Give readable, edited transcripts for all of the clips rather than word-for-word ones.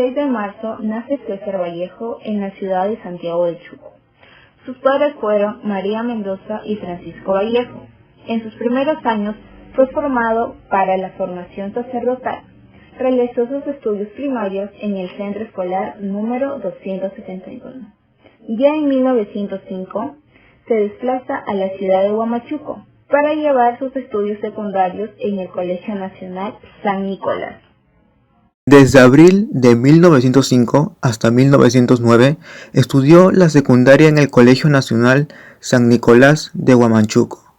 6 de marzo nace César Vallejo en la ciudad de Santiago de Chuco. Sus padres fueron María Mendoza y Francisco Vallejo. En sus primeros años fue formado para la formación sacerdotal. Realizó sus estudios primarios en el Centro Escolar número 271. Ya en 1905 se desplaza a la ciudad de Huamachuco para llevar sus estudios secundarios en el Colegio Nacional San Nicolás. Desde abril de 1905 hasta 1909 estudió la secundaria en el Colegio Nacional San Nicolás de Huamachuco.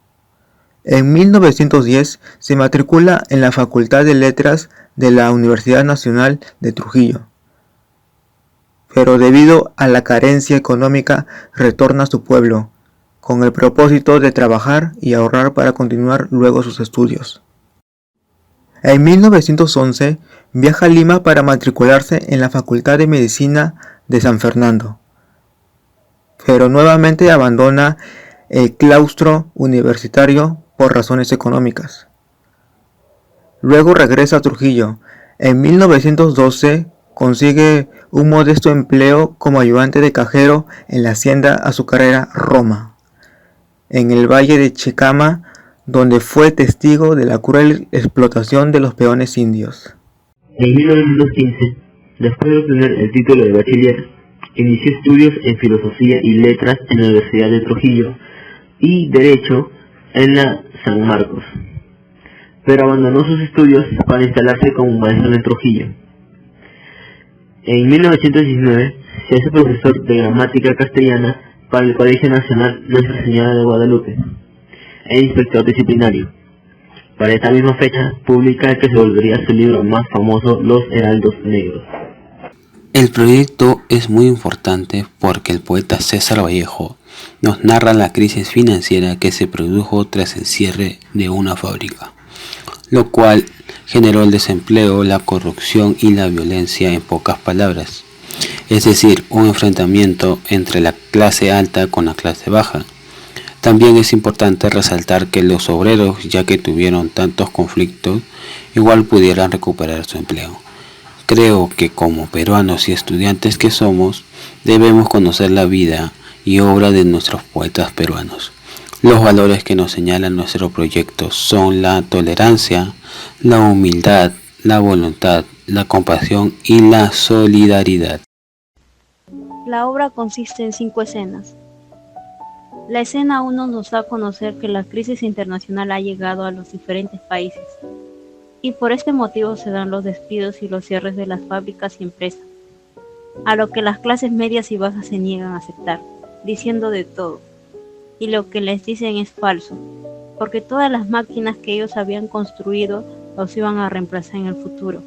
En 1910 se matricula en la Facultad de Letras de la Universidad Nacional de Trujillo, pero debido a la carencia económica retorna a su pueblo, con el propósito de trabajar y ahorrar para continuar luego sus estudios. En 1911 viaja a Lima para matricularse en la Facultad de Medicina de San Fernando, pero nuevamente abandona el claustro universitario por razones económicas. Luego regresa a Trujillo. En 1912 consigue un modesto empleo como ayudante de cajero en la hacienda azucarera Roma, en el valle de Chicama, donde fue testigo de la cruel explotación de los peones indios. En 1915, después de obtener el título de bachiller, inició estudios en Filosofía y Letras en la Universidad de Trujillo y Derecho en la San Marcos, pero abandonó sus estudios para instalarse como maestro en Trujillo. En 1919 se hace profesor de gramática castellana para el Colegio Nacional Nuestra Señora de Guadalupe e inspector disciplinario. Para esta misma fecha publica el que se volvería su libro más famoso, Los Heraldos Negros. El proyecto es muy importante porque el poeta César Vallejo nos narra la crisis financiera que se produjo tras el cierre de una fábrica, lo cual generó el desempleo, la corrupción y la violencia, en pocas palabras, es decir, un enfrentamiento entre la clase alta con la clase baja. También es importante resaltar que los obreros, ya que tuvieron tantos conflictos, igual pudieran recuperar su empleo. Creo que como peruanos y estudiantes que somos, debemos conocer la vida y obra de nuestros poetas peruanos. Los valores que nos señalan nuestro proyecto son la tolerancia, la humildad, la voluntad, la compasión y la solidaridad. La obra consiste en 5 escenas. La escena 1 nos da a conocer que la crisis internacional ha llegado a los diferentes países y por este motivo se dan los despidos y los cierres de las fábricas y empresas, a lo que las clases medias y bajas se niegan a aceptar, diciendo de todo, y lo que les dicen es falso, porque todas las máquinas que ellos habían construido los iban a reemplazar en el futuro,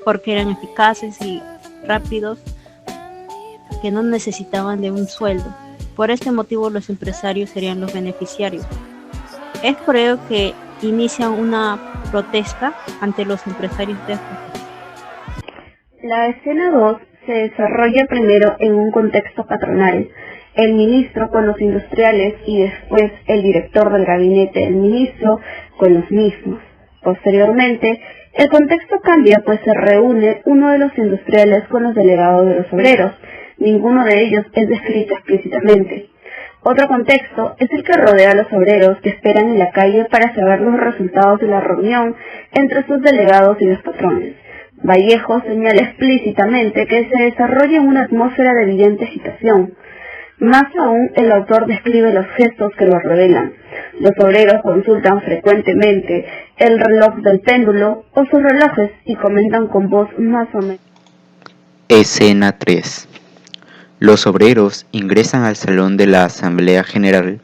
porque eran eficaces y rápidos, que no necesitaban de un sueldo. Por este motivo los empresarios serían los beneficiarios. Es por ello que inician una protesta ante los empresarios de estos. La escena 2 se desarrolla primero en un contexto patronal. El ministro con los industriales y después el director del gabinete del ministro con los mismos. Posteriormente, el contexto cambia pues se reúne uno de los industriales con los delegados de los obreros. Ninguno de ellos es descrito explícitamente. Otro contexto es el que rodea a los obreros que esperan en la calle para saber los resultados de la reunión entre sus delegados y los patrones. Vallejo señala explícitamente que se desarrolla en una atmósfera de evidente agitación. Más aún, el autor describe los gestos que lo revelan. Los obreros consultan frecuentemente el reloj del péndulo o sus relojes y comentan con voz más o menos. Escena 3. Los obreros ingresan al salón de la Asamblea General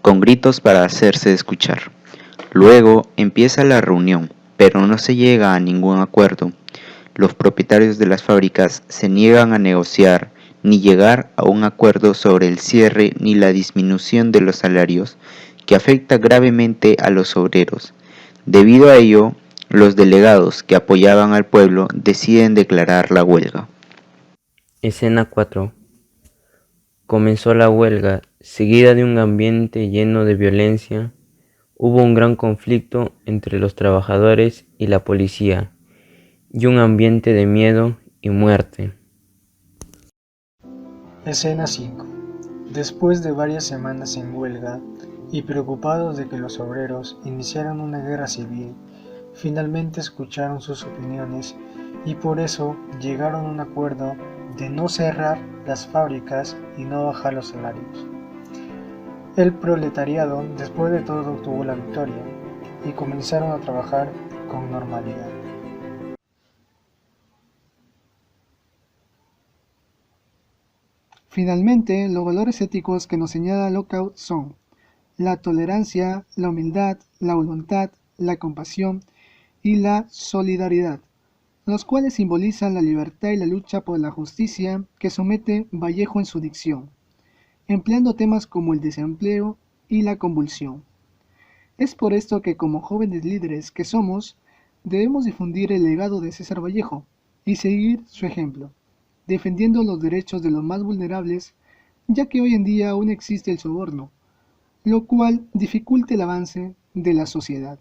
con gritos para hacerse escuchar. Luego empieza la reunión, pero no se llega a ningún acuerdo. Los propietarios de las fábricas se niegan a negociar ni llegar a un acuerdo sobre el cierre ni la disminución de los salarios, que afecta gravemente a los obreros. Debido a ello, los delegados que apoyaban al pueblo deciden declarar la huelga. Escena 4. Comenzó la huelga, seguida de un ambiente lleno de violencia. Hubo un gran conflicto entre los trabajadores y la policía, y un ambiente de miedo y muerte. Escena 5. Después de varias semanas en huelga y preocupados de que los obreros iniciaran una guerra civil, finalmente escucharon sus opiniones y por eso llegaron a un acuerdo de no cerrar las fábricas y no bajar los salarios. El proletariado después de todo obtuvo la victoria y comenzaron a trabajar con normalidad. Finalmente, los valores éticos que nos señala Lockout son la tolerancia, la humildad, la voluntad, la compasión y la solidaridad, los cuales simbolizan la libertad y la lucha por la justicia que somete Vallejo en su dicción, empleando temas como el desempleo y la convulsión. Es por esto que como jóvenes líderes que somos, debemos difundir el legado de César Vallejo y seguir su ejemplo, defendiendo los derechos de los más vulnerables, ya que hoy en día aún existe el soborno, lo cual dificulta el avance de la sociedad.